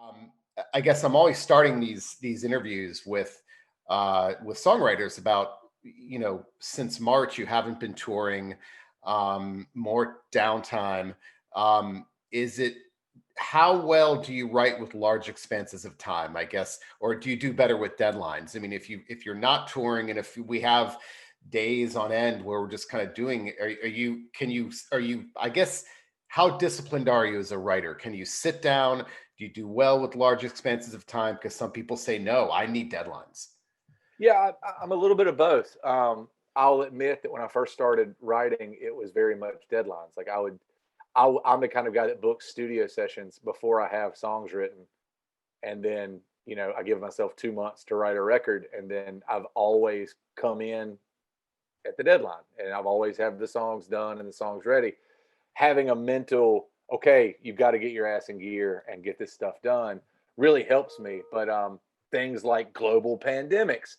Um, I guess I'm always starting these interviews with songwriters about, since March you haven't been touring, more downtime. Is it How well do you write with large expanses of time, I guess, or do you do better with deadlines? I mean, if you're not touring and if we have days on end where we're just kind of doing, are you can you are you I guess, how disciplined are you as a writer? Can you sit down? Do you do well with large expanses of time? Because some people say, no, I need deadlines. Yeah, I'm a little bit of both. I'll admit that when I first started writing, it was very much deadlines. Like I'm the kind of guy that books studio sessions before I have songs written, and then I give myself 2 months to write a record, and then I've always come in at the deadline, and I've always have the songs done and the songs ready. Having a mental, okay, you've got to get your ass in gear and get this stuff done really helps me. But things like global pandemics,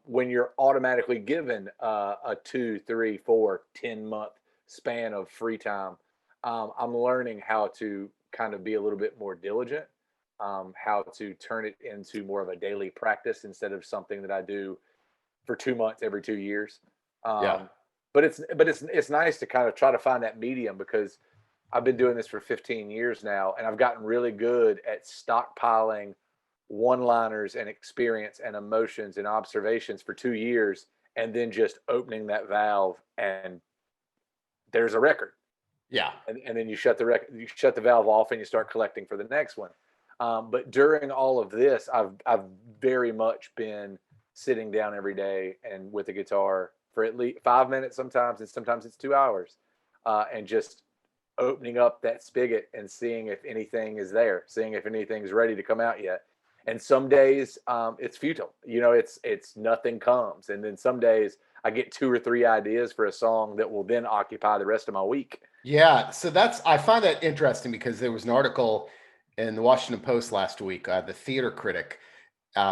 when you're automatically given a 2, 3, 4, 10 month span of free time, I'm learning how to kind of be a little bit more diligent, how to turn it into more of a daily practice instead of something that I do for 2 months every 2 years. Yeah. Um, but it's nice to kind of try to find that medium, because I've been doing this for 15 years now, and I've gotten really good at stockpiling one-liners and experience and emotions and observations for 2 years, and then just opening that valve, and there's a record. Yeah. And then you shut the valve off, and you start collecting for the next one. But during all of this, I've very much been sitting down every day and with a guitar for at least 5 minutes sometimes, and sometimes it's 2 hours, and just opening up that spigot and seeing if anything is there, seeing if anything's ready to come out yet. And some days it's futile. It's nothing comes. And then some days I get 2 or 3 ideas for a song that will then occupy the rest of my week. Yeah, so I find that interesting because there was an article in the Washington Post last week, the theater critic,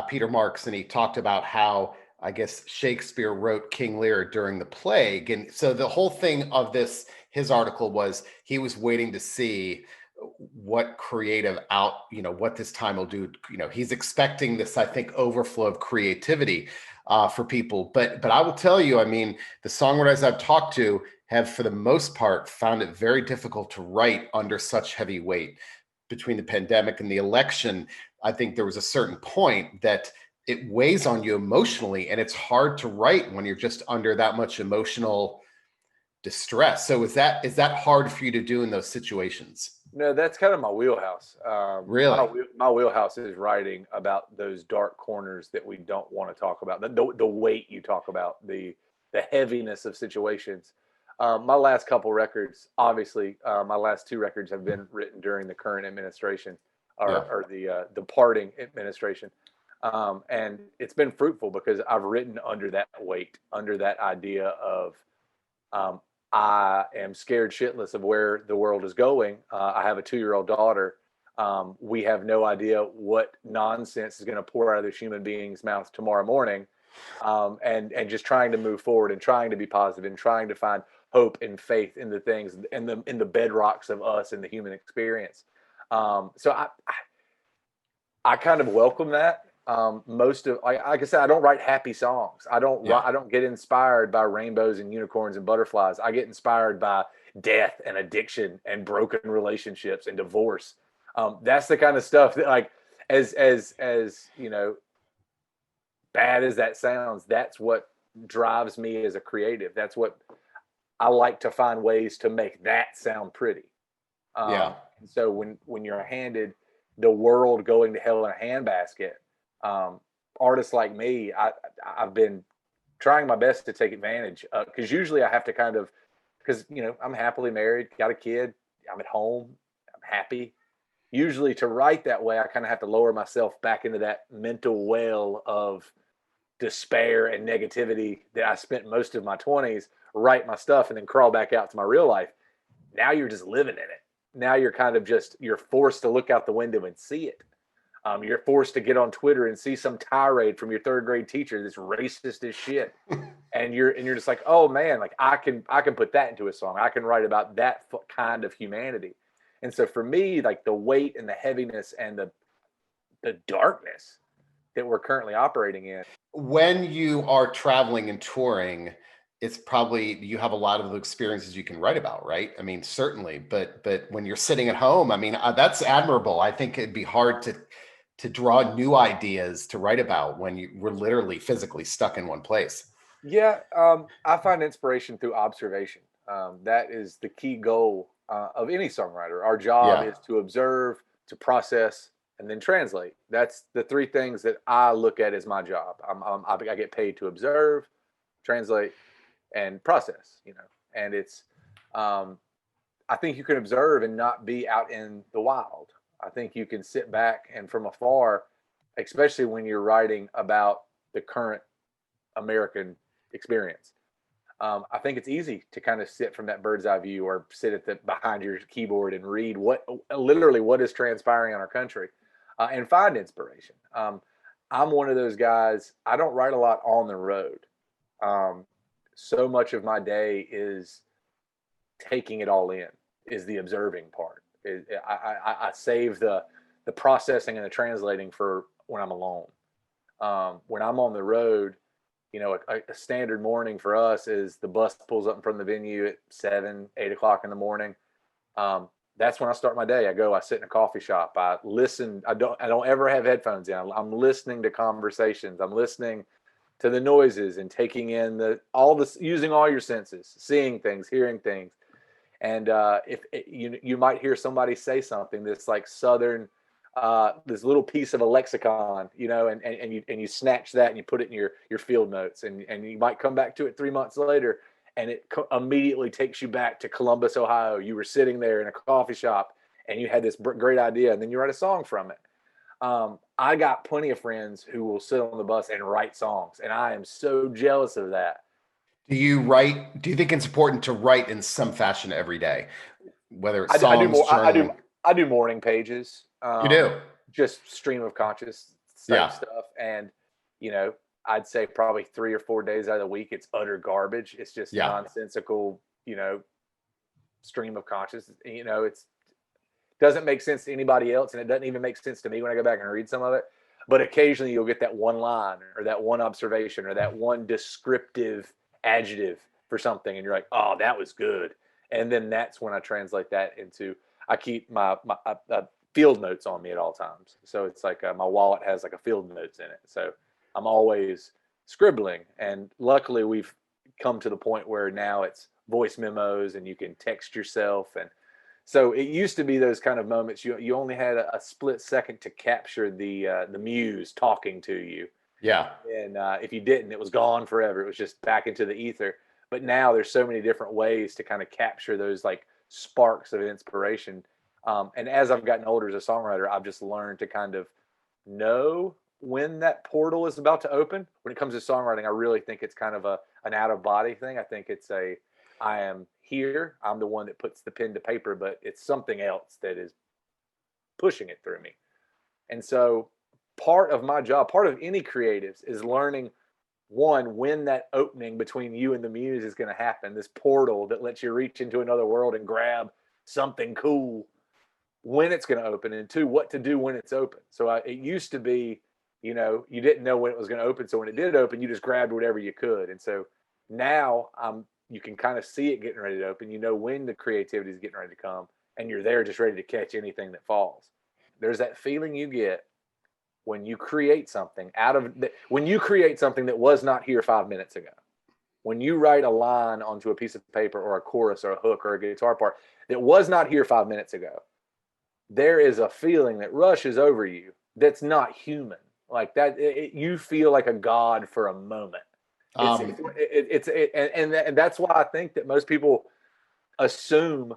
Peter Marks, and he talked about how, I guess, Shakespeare wrote King Lear during the plague. And so the whole thing of his article was he was waiting to see what creative what this time will do. He's expecting this, I think, overflow of creativity for people. But I will tell you, I mean, the songwriters I've talked to have, for the most part, found it very difficult to write under such heavy weight. Between the pandemic and the election, I think there was a certain point that it weighs on you emotionally, and it's hard to write when you're just under that much emotional distress. So is that hard for you to do in those situations? No, that's kind of my wheelhouse. Really? My wheelhouse is writing about those dark corners that we don't want to talk about. The weight you talk about, the heaviness of situations. My last couple records, obviously, my last two records have been written during the current administration, Yeah. or the departing administration, and it's been fruitful because I've written under that weight, under that idea of um, I am scared shitless of where the world is going. I have a 2-year-old daughter. We have no idea what nonsense is going to pour out of this human being's mouth tomorrow morning, and just trying to move forward and trying to be positive and trying to find hope and faith in the things in the bedrocks of us and the human experience. So I kind of welcome that. Most of like I said, I don't write happy songs. Yeah. I don't get inspired by rainbows and unicorns and butterflies. I get inspired by death and addiction and broken relationships and divorce. That's the kind of stuff that, like, as bad as that sounds, that's what drives me as a creative. That's what I like, to find ways to make that sound pretty. Yeah. So when you're handed the world going to hell in a handbasket, um, artists like me, I've been trying my best to take advantage, because usually I have to kind of, because I'm happily married, got a kid, I'm at home, I'm happy. Usually to write that way, I kind of have to lower myself back into that mental well of despair and negativity that I spent most of my 20s, write my stuff, and then crawl back out to my real life. Now you're just living in it. Now you're kind of you're forced to look out the window and see it. You're forced to get on Twitter and see some tirade from your third grade teacher that's racist as shit, and you're just like, oh man, like I can put that into a song. I can write about that kind of humanity, And so for me, like the weight and the heaviness and the darkness that we're currently operating in. When you are traveling and touring, it's probably you have a lot of the experiences you can write about, right? I mean, certainly, but when you're sitting at home, I mean, that's admirable. I think it'd be hard to draw new ideas to write about when you were literally physically stuck in one place. Yeah, I find inspiration through observation. That is the key goal of any songwriter. Our job Yeah. is to observe, to process, and then translate. That's the three things that I look at as my job. I get paid to observe, translate, and process. And it's I think you can observe and not be out in the wild. I think you can sit back and from afar, especially when you're writing about the current American experience. I think it's easy to kind of sit from that bird's eye view or sit at the behind your keyboard and read literally what is transpiring in our country, and find inspiration. I'm one of those guys. I don't write a lot on the road. So much of my day is taking it all in. Is the observing part. I save the processing and the translating for when I'm alone. When I'm on the road, a standard morning for us is the bus pulls up in front of the venue at 7, 8 o'clock in the morning. That's when I start my day. I sit in a coffee shop. I listen. I don't ever have headphones in. I'm listening to conversations. I'm listening to the noises and taking in using all your senses, seeing things, hearing things. And if you might hear somebody say something that's like Southern, this little piece of a lexicon, and you snatch that and you put it in your field notes, and you might come back to it 3 months later, and it immediately takes you back to Columbus, Ohio. You were sitting there in a coffee shop and you had this great idea, and then you write a song from it. I got plenty of friends who will sit on the bus and write songs, and I am so jealous of that. Do you write? Do you think it's important to write in some fashion every day, whether it's I do songs, more. journaling? I do morning pages, You do? just stream of conscious type Yeah. stuff, and you know, I'd say probably 3 or 4 days out of the week it's utter garbage. It's just Yeah. nonsensical, stream of conscious. It's doesn't make sense to anybody else, and it doesn't even make sense to me when I go back and read some of it. But occasionally you'll get that one line or that one observation or that one descriptive adjective for something, and you're like, oh, that was good. And then that's when I translate that into, I keep my field notes on me at all times. So it's like my wallet has like a field notes in it. So I'm always scribbling. And luckily we've come to the point where now it's voice memos and you can text yourself. And so it used to be those kind of moments. You only had a split second to capture the muse talking to you. Yeah. And if you didn't, it was gone forever. It was just back into the ether. But now there's so many different ways to kind of capture those like sparks of inspiration. And as I've gotten older as a songwriter, I've just learned to kind of know when that portal is about to open. When it comes to songwriting, I really think it's kind of an out of body thing. I think it's I am here. I'm the one that puts the pen to paper, but it's something else that is pushing it through me. And so part of my job, part of any creatives, is learning when that opening between you and the muse is going to happen, this portal that lets you reach into another world and grab something cool, when it's going to open, and two, what to do when it's open. So it used to be, you didn't know when it was going to open. So when it did open, you just grabbed whatever you could. And so now you can kind of see it getting ready to open. You know when the creativity is getting ready to come, and you're there just ready to catch anything that falls. There's that feeling you get when you create something when you create something that was not here 5 minutes ago. When you write a line onto a piece of paper or a chorus or a hook or a guitar part that was not here 5 minutes ago, there is a feeling that rushes over you that's not human. Like that, you feel like a god for a moment. And that's why I think that most people assume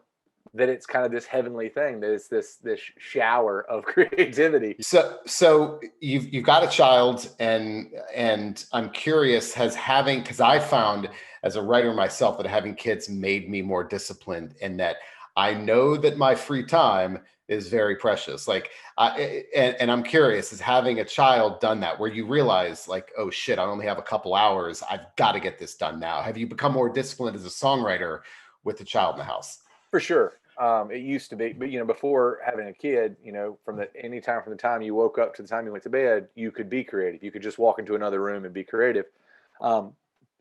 that it's kind of this heavenly thing, that it's this shower of creativity. So you've got a child, and I'm curious, because I found as a writer myself that having kids made me more disciplined, in that I know that my free time is very precious. Like, and I'm curious, has having a child done that, where you realize like, oh shit, I only have a couple hours. I've got to get this done now. Have you become more disciplined as a songwriter with the child in the house? For sure. It used to be, but before having a kid, from the time you woke up to the time you went to bed, you could be creative. You could just walk into another room and be creative. Um,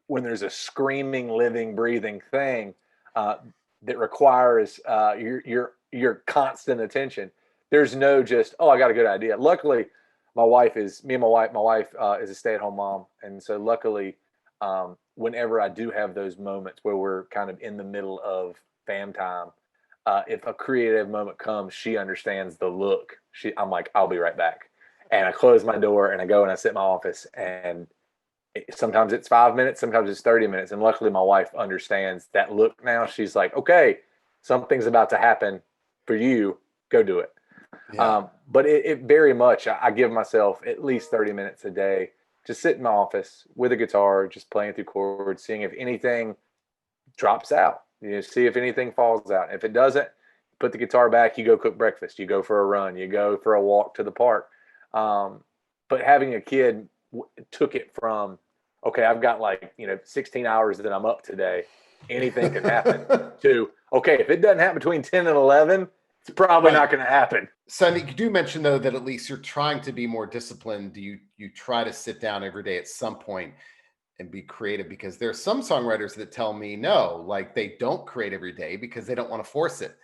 when there's a screaming, living, breathing thing uh, that requires your constant attention, there's no just, oh, I got a good idea. Luckily, my wife is a stay-at-home mom, and so luckily, whenever I do have those moments where we're kind of in the middle of fam time, if a creative moment comes, she understands the look. I'm like, I'll be right back, and I close my door and I go and I sit in my office, and sometimes it's 5 minutes, sometimes it's 30 minutes, and luckily my wife understands that look now. She's like, okay, something's about to happen for you. Go do it. Yeah. But it very much, I give myself at least 30 minutes a day to sit in my office with a guitar, just playing through chords, seeing if anything drops out. See if anything falls out. If it doesn't, put the guitar back. You go cook breakfast. You go for a run. You go for a walk to the park. But having a kid took it from, okay, I've got 16 hours that I'm up today. Anything can happen. To, okay, if it doesn't happen between 10 and 11, it's probably not going to happen. Sonny, you do mention though that at least you're trying to be more disciplined. You try to sit down every day at some point and be creative, because there's some songwriters that tell me no, like they don't create every day because they don't want to force it.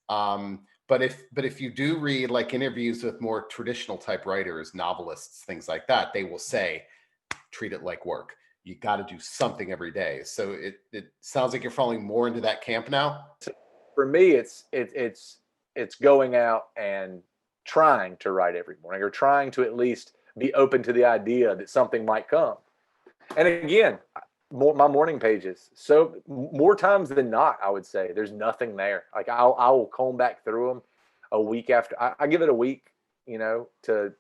But if you do read like interviews with more traditional type writers, novelists, things like that, they will say treat it like work. You got to do something every day. So it sounds like you're falling more into that camp now. For me, it's going out and trying to write every morning, or trying to at least be open to the idea that something might come. And again, my morning pages, so more times than not, I would say there's nothing there. Like I will comb back through them a week after. I give it a week, to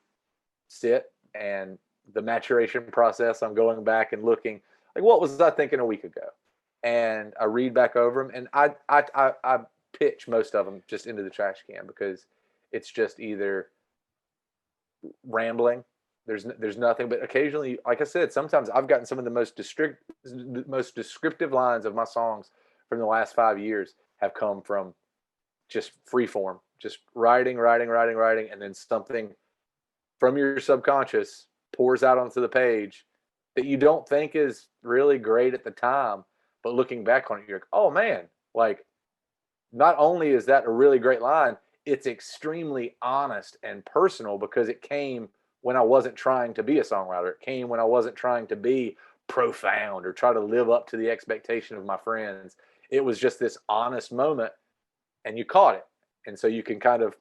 sit, and the maturation process. I'm going back and looking, like, what was I thinking a week ago? And I read back over them, and I pitch most of them just into the trash can, because it's just either rambling. There's nothing, but occasionally, like I said, sometimes I've gotten some of the most descriptive lines of my songs from the last 5 years have come from just free form, just writing, and then something from your subconscious pours out onto the page that you don't think is really great at the time, but looking back on it, you're like, oh man, like, not only is that a really great line, it's extremely honest and personal, because it came when I wasn't trying to be a songwriter. It came when I wasn't trying to be profound or try to live up to the expectation of my friends. It was just this honest moment, and you caught it. And so you can kind of,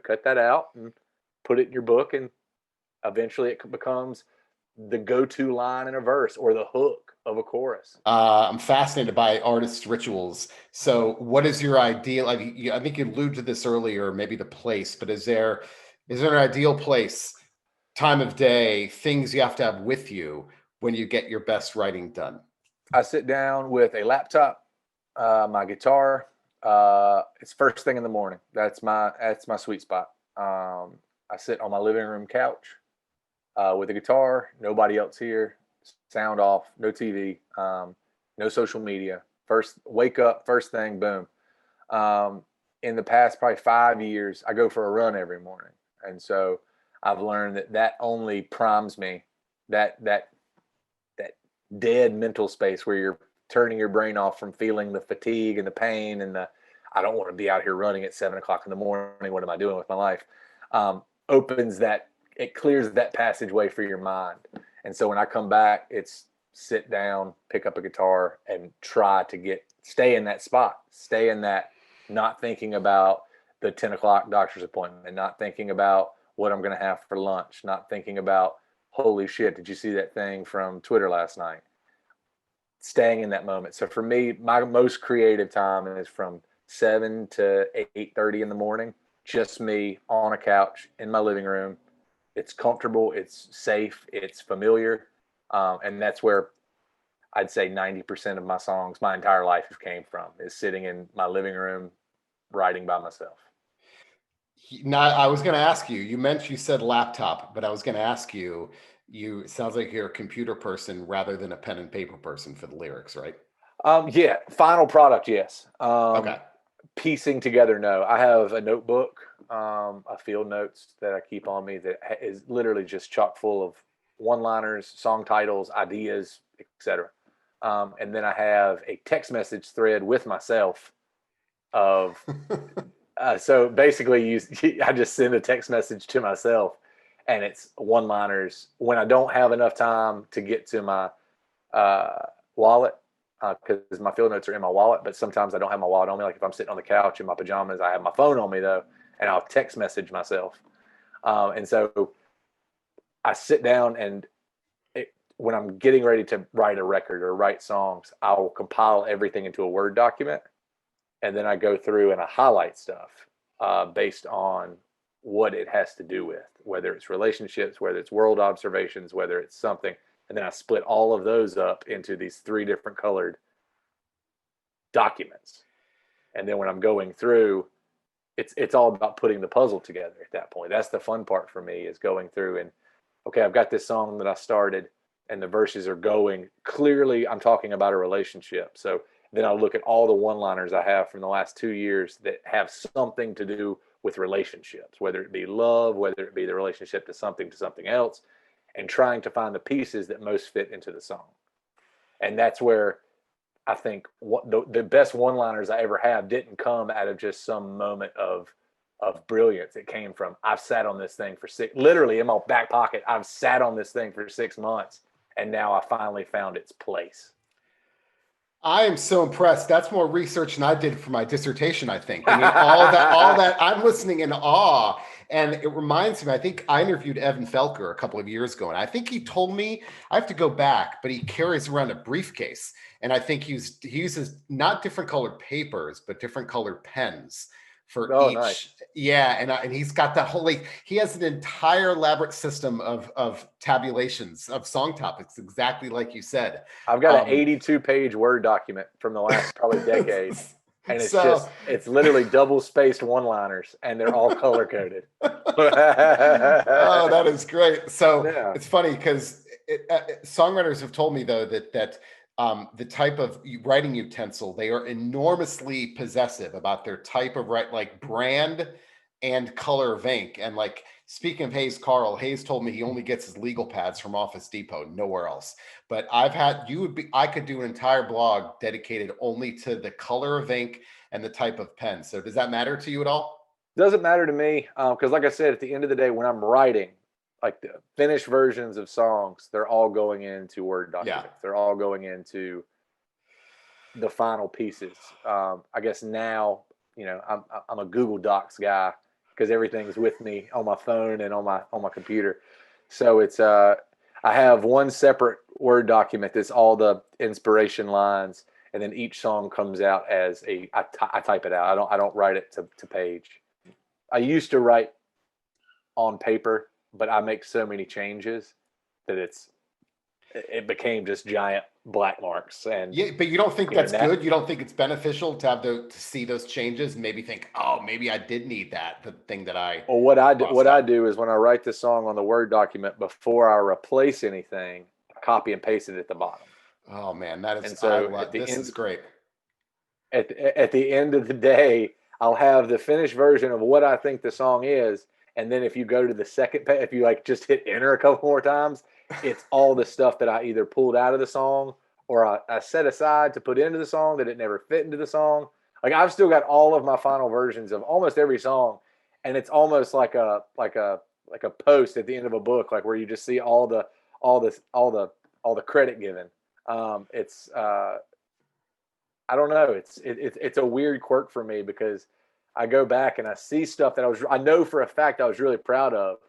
cut that out and put it in your book, and eventually it becomes the go-to line in a verse or the hook of a chorus. I'm fascinated by artists' rituals. So, what is your ideal? I think you alluded to this earlier, maybe the place, but is there an ideal place, time of day, things you have to have with you when you get your best writing done? I sit down with a laptop, my guitar. It's first thing in the morning. That's my sweet spot. I sit on my living room couch with a guitar. Nobody else here. Sound off. No TV. No social media. Wake up. First thing. Boom. In the past probably 5 years, I go for a run every morning, and so I've learned that only primes me. That dead mental space where you're turning your brain off from feeling the fatigue and the pain and I don't want to be out here running at 7 o'clock in the morning. What am I doing with my life? Opens that, it clears that passageway for your mind. And so when I come back, it's sit down, pick up a guitar, and try to stay in that spot, stay in that, not thinking about the 10 o'clock doctor's appointment, and not thinking about what I'm going to have for lunch, not thinking about, holy shit, did you see that thing from Twitter last night? Staying in that moment. So for me, my most creative time is from 7 to 8:30 in the morning, just me on a couch in my living room. It's comfortable, it's safe, it's familiar. And that's where I'd say 90% of my songs, my entire life, have came from, is sitting in my living room, writing by myself. Now, I was going to ask you, you said laptop, but I was going to ask you, it sounds like you're a computer person rather than a pen and paper person for the lyrics, right? Yeah, final product, yes. Okay. Piecing together, no. I have a notebook, a field notes that I keep on me that is literally just chock full of one-liners, song titles, ideas, etc. And then I have a text message thread with myself of so basically I just send a text message to myself, and it's one-liners when I don't have enough time to get to my wallet, because my field notes are in my wallet, but sometimes I don't have my wallet on me. Like if I'm sitting on the couch in my pajamas, I have my phone on me though, and I'll text message myself. And so I sit down and when I'm getting ready to write a record or write songs, I'll compile everything into a Word document, and then I go through and I highlight stuff based on what it has to do with, whether it's relationships, whether it's world observations, whether it's something. And then I split all of those up into these 3 different colored documents. And then when I'm going through, it's all about putting the puzzle together at that point. That's the fun part for me, is going through and, okay, I've got this song that I started and the verses are going. Clearly, I'm talking about a relationship. So then I'll look at all the one-liners I have from the last 2 years that have something to do with relationships, whether it be love, whether it be the relationship to something else, and trying to find the pieces that most fit into the song. And that's where I think the best one-liners I ever have didn't come out of just some moment of brilliance. It came from, I've sat on this thing for literally in my back pocket, I've sat on this thing for 6 months, and now I finally found its place. I am so impressed. That's more research than I did for my dissertation, I think. I mean, all that, I'm listening in awe. And it reminds me, I think I interviewed Evan Felker a couple of years ago, and I think he told me, I have to go back, but he carries around a briefcase. And I think he uses not different colored papers, but different colored pens for each. Nice. Yeah. And he's got that whole, like, he has an entire elaborate system of tabulations of song topics, exactly like you said. I've got an 82-page Word document from the last probably decade. And it's literally double spaced one-liners, and they're all color coded. Oh, that is great. So yeah. It's funny because songwriters have told me though that the type of writing utensil, they are enormously possessive about their type of like brand and color of ink. And like, speaking of Hayes told me he only gets his legal pads from Office Depot, nowhere else. But I could do an entire blog dedicated only to the color of ink and the type of pen. So does that matter to you at all? Doesn't matter to me, because like I said, at the end of the day, when I'm writing, like the finished versions of songs, they're all going into Word documents. Yeah. They're all going into the final pieces. I guess now, I'm a Google Docs guy because everything's with me on my phone and on my computer. So it's I have one separate Word document that's all the inspiration lines, and then each song comes out as I type it out. I don't write it to page. I used to write on paper, but I make so many changes that it became just giant black marks. And yeah, but you don't think that's good? You don't think it's beneficial to have to see those changes and maybe think, oh, maybe I did need that, the thing that I. Well, what I do is when I write the song on the Word document, before I replace anything, I copy and paste it at the bottom. Oh man, that is, and so this is great. At the end of the day, I'll have the finished version of what I think the song is. And then if you go to the second page, if you like just hit enter a couple more times, it's all the stuff that I either pulled out of the song or I set aside to put into the song that it never fit into the song. Like I've still got all of my final versions of almost every song. And it's almost like a post at the end of a book, like where you just see all the credit given. I don't know. It's a weird quirk for me because I go back and I see stuff that I know for a fact I was really proud of,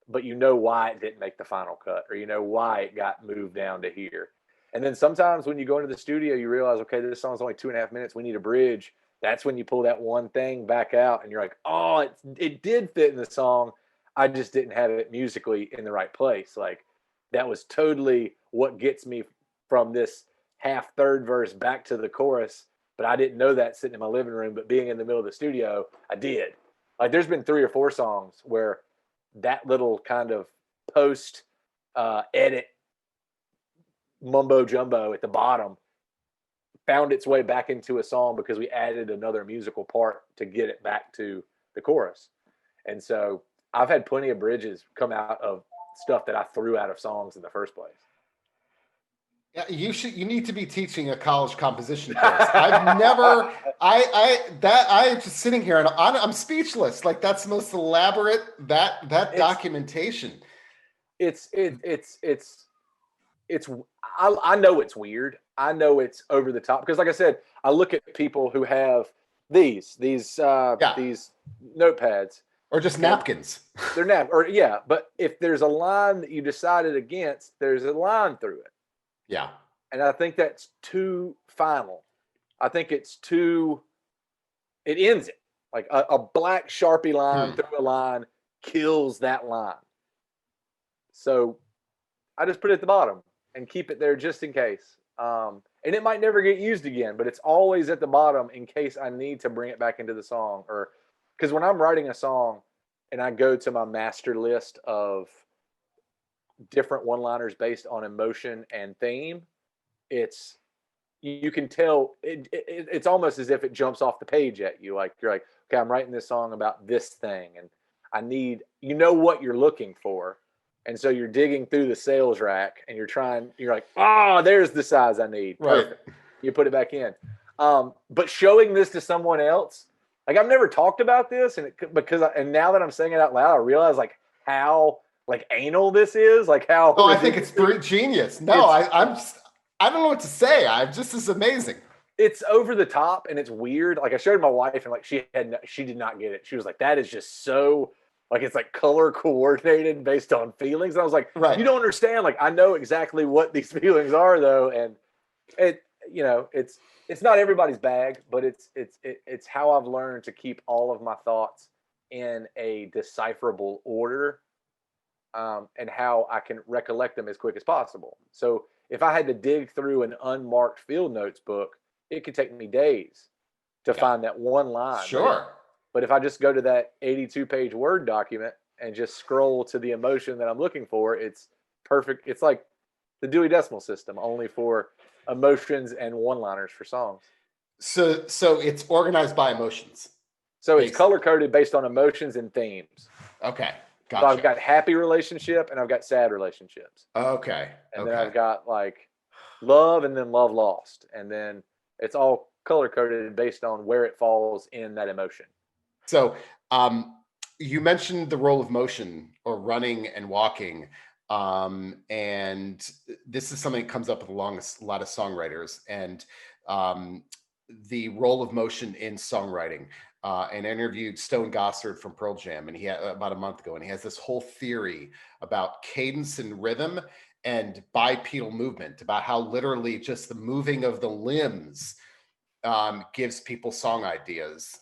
but you know why it didn't make the final cut, or you know why it got moved down to here. And then sometimes when you go into the studio, you realize, okay, this song's only 2.5 minutes. We need a bridge. That's when you pull that one thing back out and you're like, oh, it did fit in the song. I just didn't have it musically in the right place. Like that was totally what gets me from this half third verse back to the chorus. But I didn't know that sitting in my living room, but being in the middle of the studio, I did. Like there's been 3 or 4 songs where that little kind of post edit mumbo jumbo at the bottom found its way back into a song because we added another musical part to get it back to the chorus. And so I've had plenty of bridges come out of stuff that I threw out of songs in the first place. Yeah, you need to be teaching a college composition course. I've never I'm just sitting here and I'm speechless. Like that's the most elaborate that documentation. It's I know it's weird. I know it's over the top because like I said, I look at people who have these notepads or just napkins. They're but if there's a line that you decided against, there's a line through it. Yeah. And I think that's too final. I think it ends it. Like a black Sharpie line through a line kills that line. So I just put it at the bottom and keep it there just in case. And it might never get used again, but it's always at the bottom in case I need to bring it back into the song. Or because when I'm writing a song and I go to my master list of different one-liners based on emotion and theme, you can tell it's almost as if it jumps off the page at you. Like you're like, okay, I'm writing this song about this thing, and I need what you're looking for, and so you're digging through the sales rack, and you're like, there's the size I need. Perfect. Right. You put it back in. But showing this to someone else, like I've never talked about this, and now that I'm saying it out loud, I realize like how like anal this is, like how. Oh, I think it's pretty genius. No, I don't know what to say. This is amazing. It's over the top and it's weird. Like I showed my wife and like she did not get it. She was like, that is just so like, it's like color coordinated based on feelings. And I was like, right. You don't understand. Like I know exactly what these feelings are though. And it's not everybody's bag, but it's how I've learned to keep all of my thoughts in a decipherable order, and how I can recollect them as quick as possible. So if I had to dig through an unmarked field notes book, it could take me days to find that one line. Sure. But if I just go to that 82-page Word document and just scroll to the emotion that I'm looking for, it's perfect. It's like the Dewey Decimal System, only for emotions and one-liners for songs. So it's organized by emotions. So it's color-coded based on emotions and themes. Okay. Gotcha. So I've got happy relationship and I've got sad relationships. Okay. And then I've got like love and then love lost. And then it's all color coded based on where it falls in that emotion. So you mentioned the role of motion or running and walking. And this is something that comes up with a lot of songwriters, and the role of motion in songwriting. And I interviewed Stone Gossard from Pearl Jam, and he had about a month ago, and he has this whole theory about cadence and rhythm and bipedal movement, about how literally just the moving of the limbs gives people song ideas.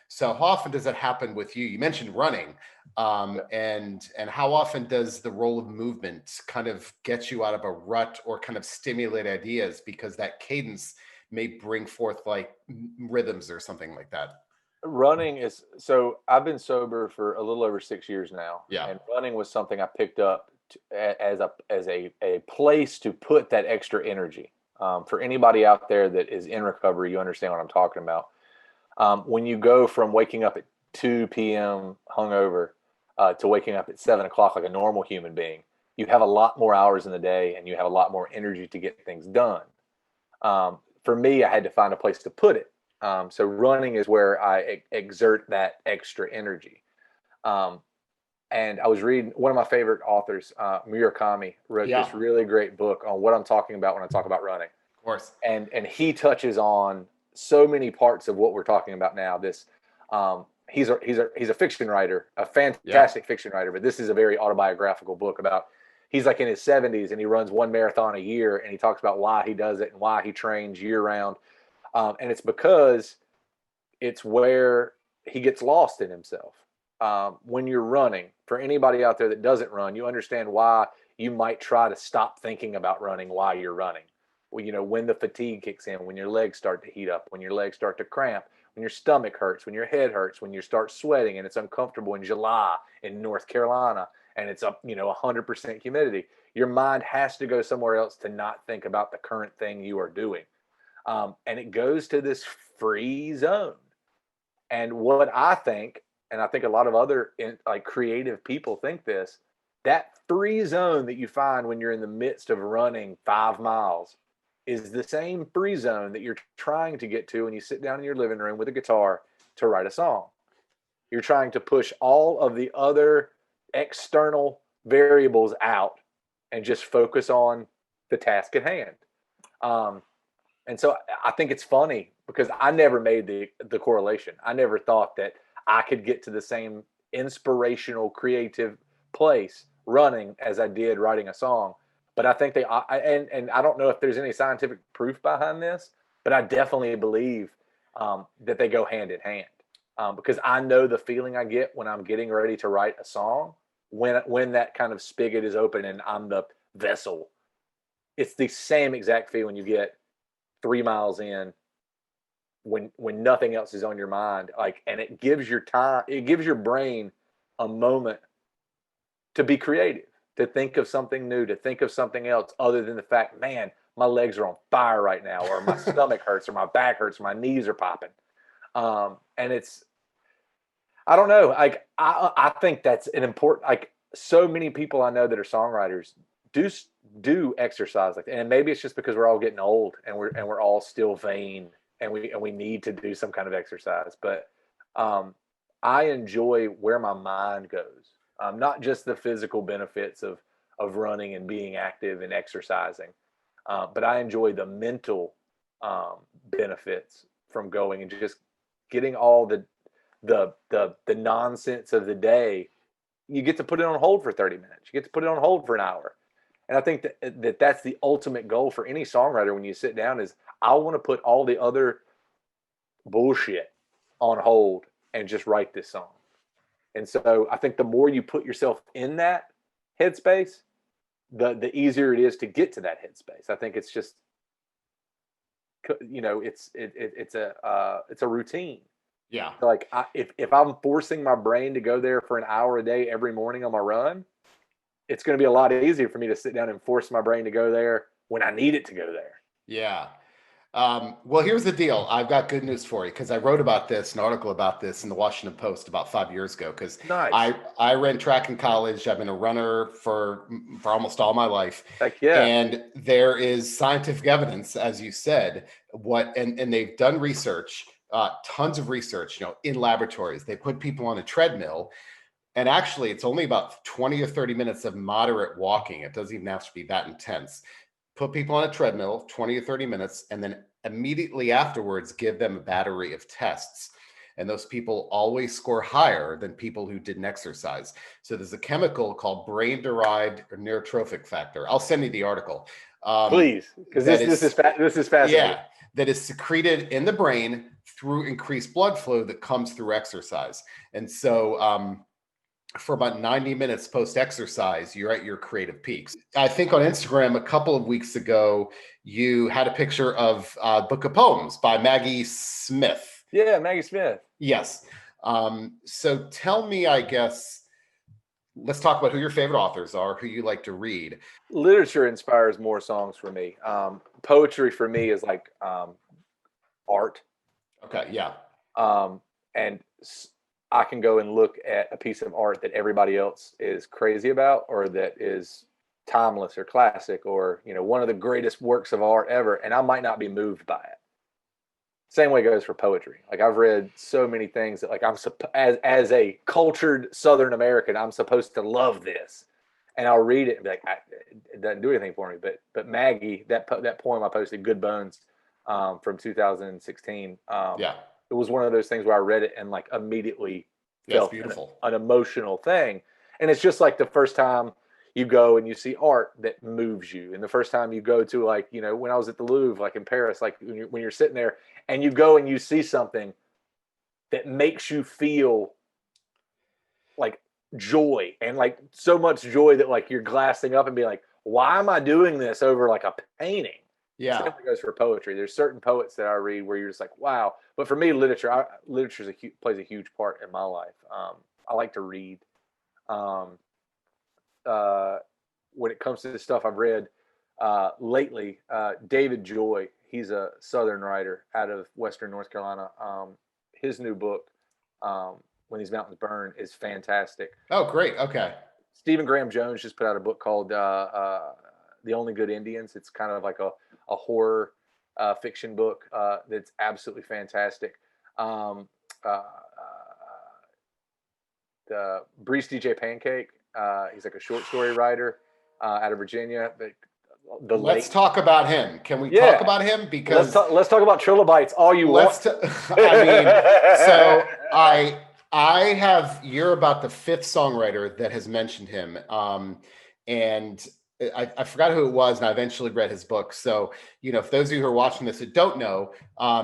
So how often does that happen with you? You mentioned running, and how often does the role of movement kind of get you out of a rut or kind of stimulate ideas, because that cadence may bring forth like rhythms or something like that? Running is, so I've been sober for a little over 6 years now. Yeah. And running was something I picked up as a place to put that extra energy. For anybody out there that is in recovery, you understand what I'm talking about. When you go from waking up at 2 p.m. hungover to waking up at 7 o'clock like a normal human being, you have a lot more hours in the day and you have a lot more energy to get things done. For me, I had to find a place to put it. So running is where I exert that extra energy. And I was reading, one of my favorite authors, Murakami, wrote this really great book on what I'm talking about when I talk about running. Of course. And he touches on so many parts of what we're talking about now. This, he's a fiction writer, a fantastic fiction writer, but this is a very autobiographical book about, he's like in his 70s and he runs one marathon a year, and he talks about why he does it and why he trains year round. And it's because it's where he gets lost in himself. When you're running, for anybody out there that doesn't run, you understand why you might try to stop thinking about running while you're running. Well, when the fatigue kicks in, when your legs start to heat up, when your legs start to cramp, when your stomach hurts, when your head hurts, when you start sweating and it's uncomfortable in July in North Carolina and it's up, 100% humidity, your mind has to go somewhere else to not think about the current thing you are doing. And it goes to this free zone. And what I think, and I think a lot of other like creative people think this, that free zone that you find when you're in the midst of running 5 miles is the same free zone that you're trying to get to when you sit down in your living room with a guitar to write a song. You're trying to push all of the other external variables out and just focus on the task at hand. And so I think it's funny because I never made the correlation. I never thought that I could get to the same inspirational, creative place running as I did writing a song. But I think and I don't know if there's any scientific proof behind this, but I definitely believe that they go hand in hand. Because I know the feeling I get when I'm getting ready to write a song, when that kind of spigot is open and I'm the vessel. It's the same exact feeling you get 3 miles in when nothing else is on your mind, like, and it gives your brain a moment to be creative, to think of something new, to think of something else other than the fact, man, my legs are on fire right now, or my stomach hurts, or my back hurts, or my knees are popping. And I don't know, like, I think that's an important, like, so many people I know that are songwriters do exercise like that. And maybe it's just because we're all getting old and we're all still vain and we need to do some kind of exercise. But I enjoy where my mind goes, not just the physical benefits of running and being active and exercising, but I enjoy the mental benefits from going and just getting all the nonsense of the day. You get to put it on hold for 30 minutes. You get to put it on hold for an hour. And I think that's the ultimate goal for any songwriter when you sit down is I want to put all the other bullshit on hold and just write this song. And so I think the more you put yourself in that headspace, the easier it is to get to that headspace. I think it's just, it's a routine. Yeah. Like if I'm forcing my brain to go there for an hour a day every morning on my run, it's going to be a lot easier for me to sit down and force my brain to go there when I need it to go there. Yeah. Well, here's the deal. I've got good news for you because I wrote about this, an article about this in the Washington Post about 5 years ago. Because Nice. I ran track in college. I've been a runner for almost all my life. Heck yeah. And there is scientific evidence, as you said, and they've done research, tons of research, in laboratories. They put people on a treadmill. And actually, it's only about 20 or 30 minutes of moderate walking. It doesn't even have to be that intense. Put people on a treadmill, 20 or 30 minutes, and then immediately afterwards, give them a battery of tests. And those people always score higher than people who didn't exercise. So there's a chemical called brain-derived neurotrophic factor. I'll send you the article. Please, because this is fascinating. Yeah, that is secreted in the brain through increased blood flow that comes through exercise. And so for about 90 minutes post-exercise, you're at your creative peaks. I think on Instagram a couple of weeks ago, you had a picture of a book of poems by Maggie Smith. Yeah, Maggie Smith. Yes. So tell me, I guess, let's talk about who your favorite authors are, who you like to read. Literature inspires more songs for me. Poetry for me is like art. Okay, yeah. And I can go and look at a piece of art that everybody else is crazy about, or that is timeless or classic, or one of the greatest works of art ever, and I might not be moved by it. Same way goes for poetry. Like I've read so many things that, like, as a cultured Southern American, I'm supposed to love this, and I'll read it and be like, it doesn't do anything for me. But Maggie, that poem I posted, "Good Bones," from 2016. Yeah. It was one of those things where I read it and like immediately felt beautiful. An emotional thing. And it's just like the first time you go and you see art that moves you. And the first time you go to, like, when I was at the Louvre, like in Paris, like when you're sitting there and you go and you see something that makes you feel like joy, and like so much joy that like you're glassing up and being like, why am I doing this over like a painting? Yeah. Same thing goes for poetry. There's certain poets that I read where you're just like, wow. But for me, literature plays a huge part in my life. I like to read. When it comes to the stuff I've read lately, David Joy, He's a Southern writer out of Western North Carolina. His new book, When These Mountains Burn, is fantastic. Oh, great. Okay. Stephen Graham Jones just put out a book called The Only Good Indians. It's kind of like a horror fiction book that's absolutely fantastic. Um, uh, Brees DJ Pancake, he's like a short story writer out of Virginia. Let's talk about him. Can we talk about him? Because let's talk about Trilobites all you want. I mean, so you're about the fifth songwriter that has mentioned him. And I forgot who it was, and I eventually read his book. So, if those of you who are watching this that don't know,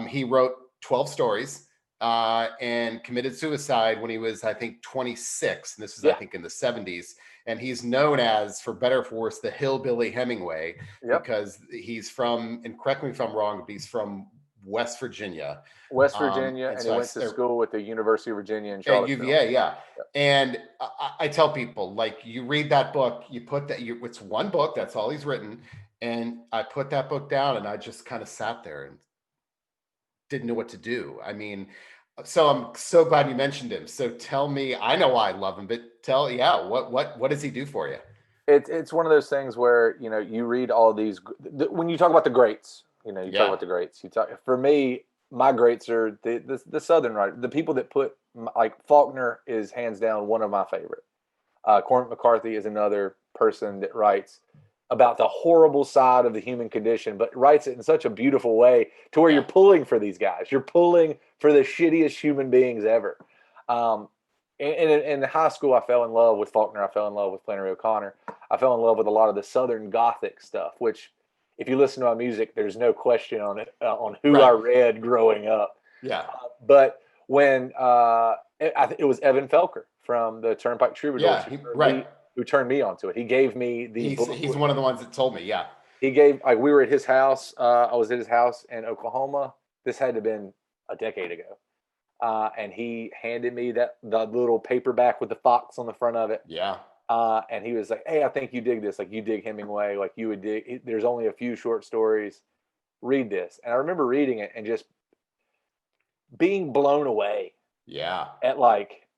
he wrote 12 stories and committed suicide when he was, I think, 26. And this is, I think, in the 70s. And he's known as, for better or for worse, the hillbilly Hemingway, because he's from, and correct me if I'm wrong, but he's from West Virginia. And so he went to school at the University of Virginia in Charlottesville. Yeah. And I tell people, like, you read that book, you put that, it's one book, that's all he's written. And I put that book down and I just kind of sat there and didn't know what to do. I mean, so I'm so glad you mentioned him. So tell me, I know why I love him, but what does he do for you? It's one of those things where, you read all these, when you talk about the greats, talk about the greats. For me, my greats are the Southern writer, the people that put, like, Faulkner is hands down one of my favorite. Cormac McCarthy is another person that writes about the horrible side of the human condition, but writes it in such a beautiful way to where you're pulling for these guys. You're pulling for the shittiest human beings ever. In high school, I fell in love with Faulkner. I fell in love with Flannery O'Connor. I fell in love with a lot of the Southern Gothic stuff, which, if you listen to my music, there's no question on it, on who I read growing up. Yeah. But when it was Evan Felker from the Turnpike Troubadours who turned me onto it. He gave me the book. He's one of the ones that told me, He gave, we were at his house. I was at his house in Oklahoma. This had to have been a decade ago. And he handed me the little paperback with the fox on the front of it. Yeah. And he was like, "Hey, I think you dig this. Like, you dig Hemingway. Like, you would dig. There's only a few short stories. Read this." And I remember reading it and just being blown away. Yeah. At, like,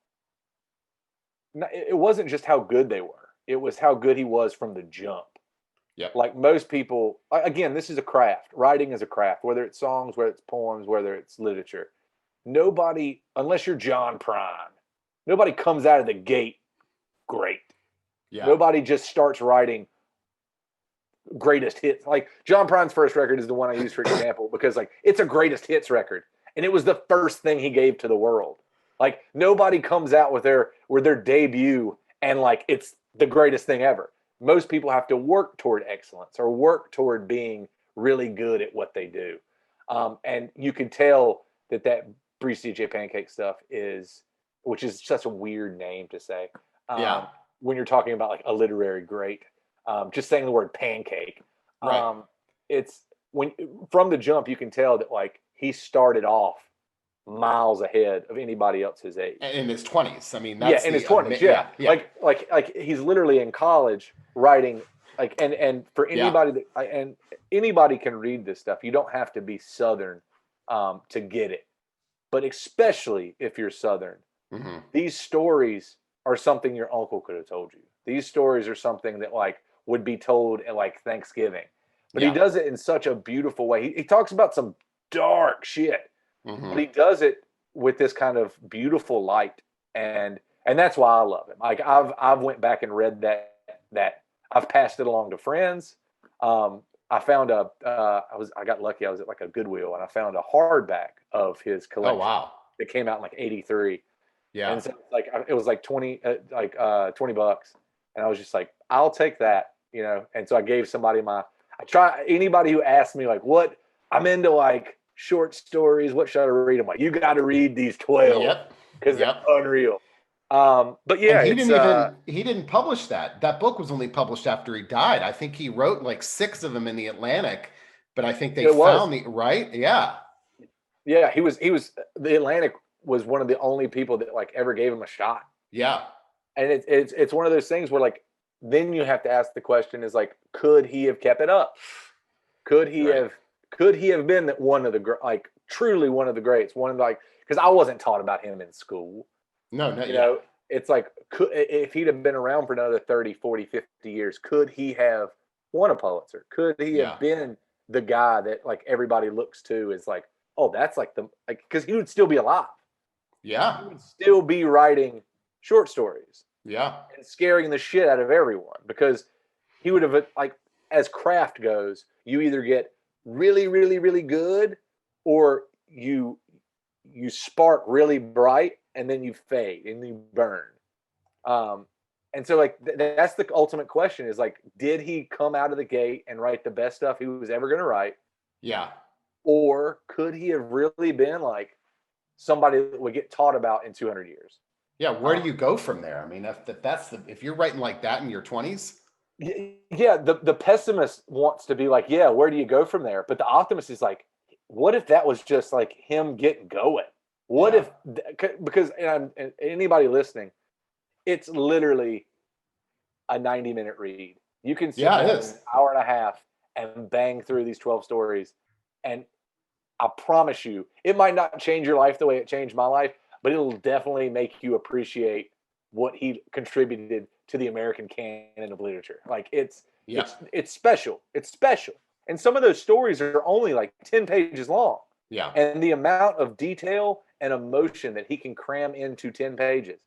it wasn't just how good they were. It was how good he was from the jump. Yeah. Like, most people, again, this is a craft. Writing is a craft, whether it's songs, whether it's poems, whether it's literature. Nobody, unless you're John Prine, nobody comes out of the gate great. Yeah. Nobody just starts writing greatest hits. Like, John Prine's first record is the one I use for example, because, like, it's a greatest hits record. And it was the first thing he gave to the world. Like, nobody comes out with their debut and, like, it's the greatest thing ever. Most people have to work toward excellence or work toward being really good at what they do. And you can tell that Brees DJ Pancake stuff which is such a weird name to say. When you're talking about, like, a literary great, just saying the word pancake. Right. It's from the jump, you can tell that, like, he started off miles ahead of anybody else his age. In his 20s. I mean, that's in his 20s. Yeah. Like he's literally in college writing, like, and for anybody and anybody can read this stuff. You don't have to be Southern to get it. But especially if you're Southern, these stories are something your uncle could have told you. These stories are something that, like, would be told at, like, Thanksgiving. But he does it in such a beautiful way. He talks about some dark shit. But he does it with this kind of beautiful light, and that's why I love him. Like, I've went back and read that I've passed it along to friends. I found I got lucky. I was at, like, a Goodwill, and I found a hardback of his collection. Oh, wow. It came out in, like, 83. Yeah. And so, like, it was like $20, and I was just like, I'll take that, And so I gave somebody anybody who asked me, like, what I'm into, like, short stories, what should I read? I'm like, you got to read these 12 because they're unreal. But yeah, and he didn't publish that. That book was only published after he died. I think he wrote, like, 6 of them in the Atlantic, but I think they found right. Yeah. Yeah. He was the Atlantic was one of the only people that, like, ever gave him a shot. Yeah. And it's one of those things where, like, then you have to ask the question is, like, could he have kept it up? Could he have Could he have been that one of the like truly one of the greats? One of the, like, because I wasn't taught about him in school. No, no, You yeah. know, it's like, if he'd have been around for another 30, 40, 50 years, could he have won a Pulitzer? Could he Yeah. have been the guy that like everybody looks to as like, oh, that's like the, like, because he would still be alive. Yeah. He would still be writing short stories Yeah. and scaring the shit out of everyone, because he would have, like, as craft goes, you either get really, really, really good, or you spark really bright and then you fade and you burn. Um, and so like that's the ultimate question, is like, did he come out of the gate and write the best stuff he was ever going to write? Yeah. Or could he have really been like somebody that would get taught about in 200 years? Yeah. Where do you go from there? I mean, that's the, if you're writing like that in your 20s. Yeah, the pessimist wants to be like, yeah, where do you go from there? But the optimist is like, what if that was just like him getting going? What Yeah. if, because, and anybody listening, it's literally a 90-minute read. You can sit Yeah, it down in is. an hour and a half and bang through these 12 stories. And I promise you, it might not change your life the way it changed my life, but it'll definitely make you appreciate what he contributed to the American canon of literature. Like, Yeah. it's special. It's special. And some of those stories are only like 10 pages long. Yeah. And the amount of detail and emotion that he can cram into 10 pages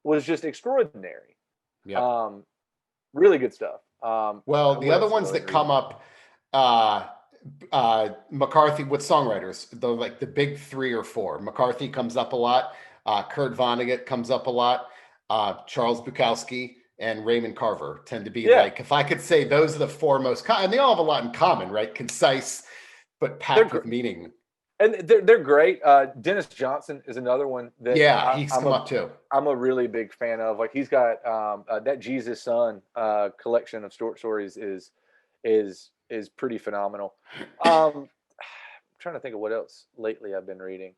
was just extraordinary. Yeah. Really good stuff. Well, the What other else have I ones been that reading? come up, McCarthy with songwriters, the like the big 3 or 4. McCarthy comes up a lot. Kurt Vonnegut comes up a lot. Charles Bukowski and Raymond Carver tend to be, Yeah, like, if I could say, those are the 4 most and they all have a lot in common, right? Concise, but they're packed with great. meaning. And they're great. Dennis Johnson is another one that Yeah, he's come up too. I'm a really big fan of. Like, he's got that Jesus Son collection of short stories is pretty phenomenal. I'm trying to think of what else lately I've been reading.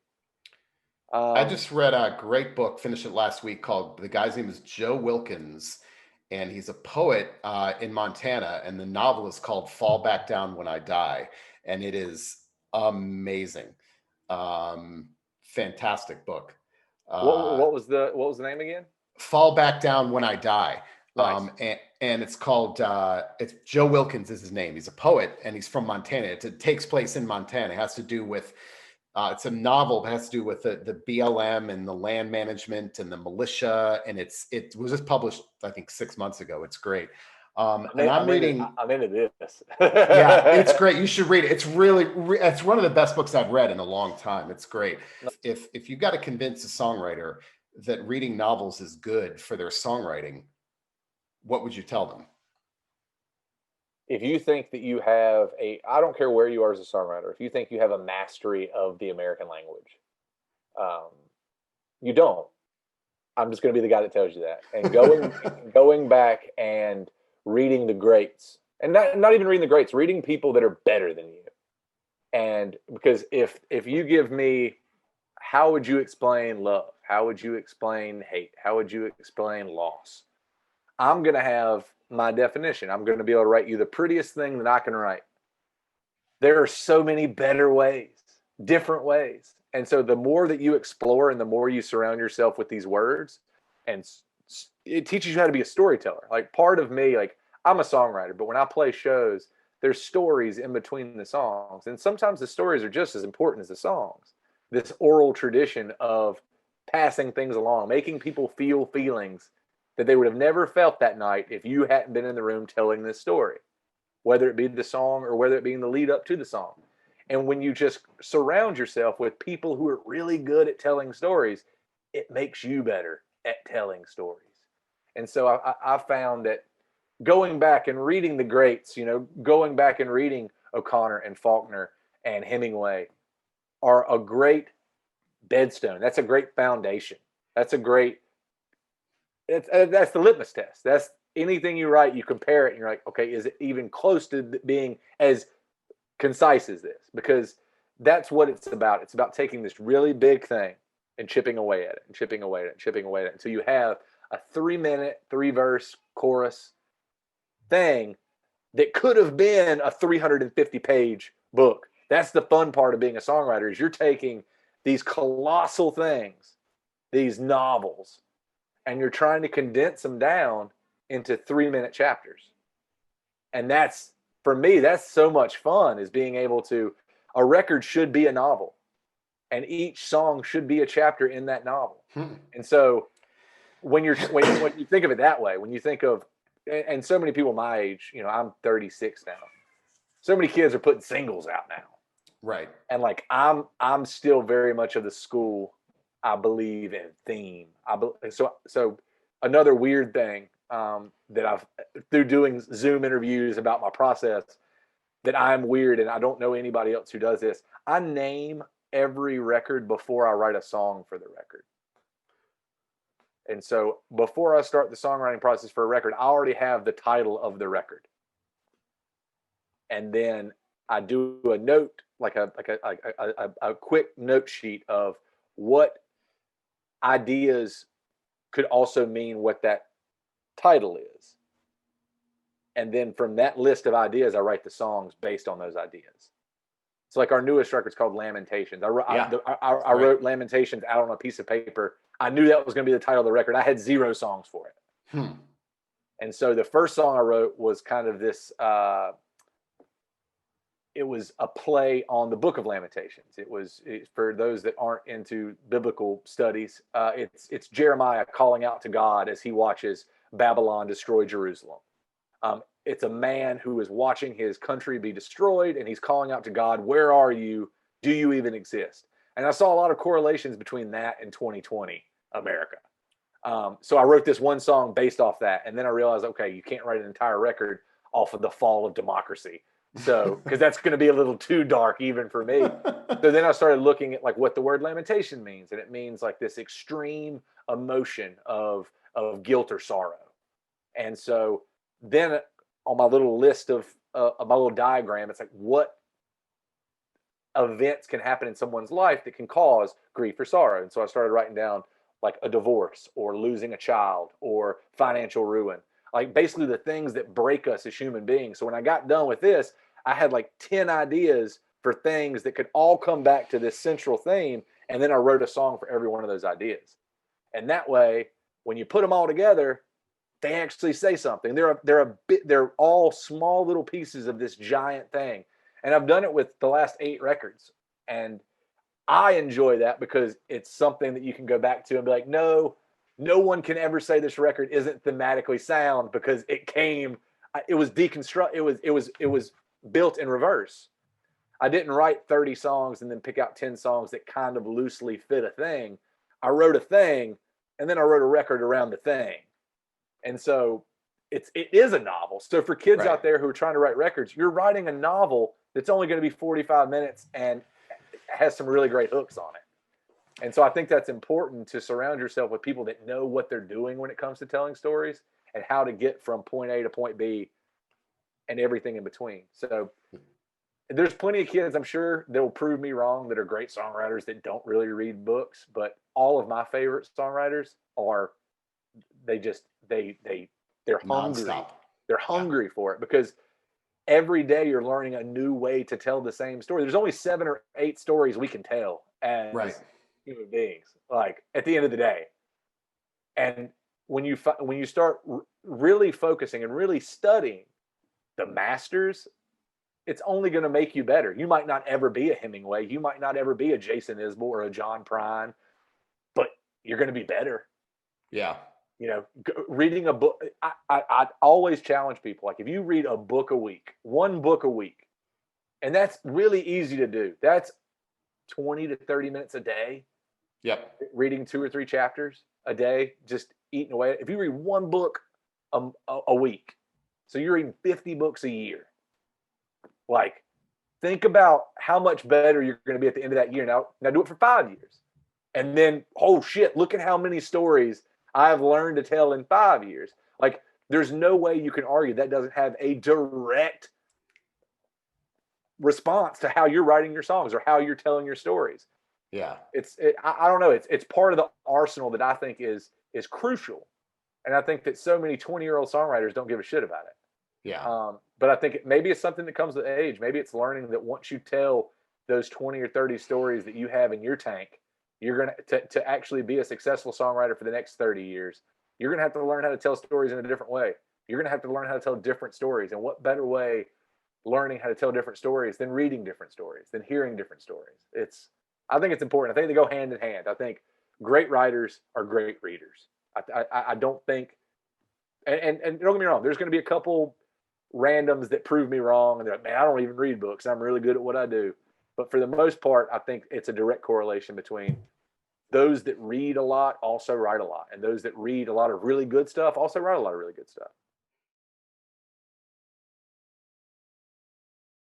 I Um, just read a great book, finished it last week, called, the guy's name is Joe Wilkins, and he's a poet in Montana, and the novel is called Fall Back Down When I Die, and it is amazing. Fantastic book. Uh, what was the name again? Fall Back Down When I Die. Nice. And it's called, it's Joe Wilkins is his name. He's a poet and he's from Montana. It takes place in Montana. It has to do with, it's a novel, but it has to do with the BLM and the land management and the militia. And it was just published, I think, 6 months ago. It's great. And I'm reading. I'm into this. Yeah, it's great. You should read it. It's really, it's one of the best books I've read in a long time. It's great. If you've got to convince a songwriter that reading novels is good for their songwriting, what would you tell them? If you think that you have I don't care where you are as a songwriter, if you think you have a mastery of the American language, um, you don't. I'm just going to be the guy that tells you that. And going back and reading the greats, and not even reading the greats, reading people that are better than you. And because if you give me, how would you explain love? How would you explain hate? How would you explain loss? I'm going to have my definition. I'm going to be able to write you the prettiest thing that I can write. There are so many better ways, different ways. And so the more that you explore and the more you surround yourself with these words, and it teaches you how to be a storyteller. Like, part of me, like, I'm a songwriter, but when I play shows, there's stories in between the songs. And sometimes the stories are just as important as the songs. This oral tradition of passing things along, making people feel feelings that they would have never felt that night if you hadn't been in the room telling this story, whether it be the song or whether it be in the lead up to the song. And when you just surround yourself with people who are really good at telling stories, it makes you better at telling stories. And so I found that going back and reading the greats, going back and reading O'Connor and Faulkner and Hemingway are a great bedstone. That's a great foundation. That's the litmus test. That's anything you write, you compare it and you're like, okay, is it even close to being as concise as this? Because that's what it's about. It's about taking this really big thing and chipping away at it and chipping away at it and chipping away at it until you have a 3-minute, 3-verse chorus thing that could have been a 350-page book That's the fun part of being a songwriter, is you're taking these colossal things, these novels, and you're trying to condense them down into 3-minute chapters. And that's, for me, that's so much fun, is being able to, a record should be a novel, and each song should be a chapter in that novel. And so when you think of it that way, when you think of, and so many people my age, you know, I'm 36 now. So many kids are putting singles out now. Right. And like, I'm still very much of the school, I believe in theme. So another weird thing that I've, through doing Zoom interviews about my process, that I'm weird, and I don't know anybody else who does this. I name every record before I write a song for the record. And so before I start the songwriting process for a record, I already have the title of the record. And then I do a note, like a quick note sheet of what ideas could also mean what that title is. And then from that list of ideas, I write the songs based on those ideas. So like our newest record's called Lamentations. I wrote Lamentations out on a piece of paper. I knew that was going to be the title of the record. I had 0 songs for it. And so the first song I wrote was kind of this, it was a play on the Book of Lamentations. It's for those that aren't into biblical studies, it's Jeremiah calling out to God as he watches Babylon destroy Jerusalem. It's a man who is watching his country be destroyed, and he's calling out to God, where are you? Do you even exist? And I saw a lot of correlations between that and 2020 America. So I wrote this one song based off that. And then I realized, okay, you can't write an entire record off of the fall of democracy. So, because that's going to be a little too dark even for me. So then I started looking at like what the word lamentation means. And it means like this extreme emotion of guilt or sorrow. And so then on my little list of my little diagram, it's like, what events can happen in someone's life that can cause grief or sorrow? And so I started writing down like a divorce or losing a child or financial ruin, like basically the things that break us as human beings. So when I got done with this, I had like 10 ideas for things that could all come back to this central theme. And then I wrote a song for every one of those ideas. And that way, when you put them all together, they actually say something. They're all small little pieces of this giant thing. And I've done it with the last 8 records. And I enjoy that because it's something that you can go back to and be like, no one can ever say this record isn't thematically sound because it was deconstruct. It was built in reverse. I didn't write 30 songs and then pick out 10 songs that kind of loosely fit a thing. I wrote a thing and then I wrote a record around the thing. And so it is a novel. So for kids out there who are trying to write records, you're writing a novel that's only going to be 45 minutes and has some really great hooks on it. And so I think that's important, to surround yourself with people that know what they're doing when it comes to telling stories and how to get from point A to point B and everything in between. So there's plenty of kids, I'm sure, that will prove me wrong, that are great songwriters that don't really read books. But all of my favorite songwriters are, they're hungry. Nonstop. They're hungry for it, because every day you're learning a new way to tell the same story. There's only 7 or 8 stories we can tell as human beings, like at the end of the day. And when you start really focusing and really studying the masters, it's only going to make you better. You might not ever be a Hemingway. You might not ever be a Jason Isbell or a John Prine, but you're going to be better. Yeah. You know, reading a book, I always challenge people. Like, if you read a book a week, 1 book a week, and that's really easy to do. That's 20 to 30 minutes a day. Yep. Reading 2 or 3 chapters a day, just eating away. If you read 1 book a week, so you're reading 50 books a year. Like, think about how much better you're going to be at the end of that year. Now do it for 5 years. And then, oh shit, look at how many stories I've learned to tell in 5 years. Like, there's no way you can argue that doesn't have a direct response to how you're writing your songs or how you're telling your stories. Yeah. I don't know. It's part of the arsenal that I think is crucial. And I think that so many 20-year-old songwriters don't give a shit about it. Yeah. But I think maybe it's something that comes with age. Maybe it's learning that once you tell those 20 or 30 stories that you have in your tank, you're going to actually be a successful songwriter for the next 30 years, you're going to have to learn how to tell stories in a different way. You're going to have to learn how to tell different stories. And what better way learning how to tell different stories than reading different stories, than hearing different stories? I think it's important. I think they go hand in hand. I think great writers are great readers. I don't think, and don't get me wrong, there's going to be a couple randoms that prove me wrong. And they're like, man, I don't even read books. I'm really good at what I do. But for the most part, I think it's a direct correlation between those that read a lot also write a lot. And those that read a lot of really good stuff also write a lot of really good stuff.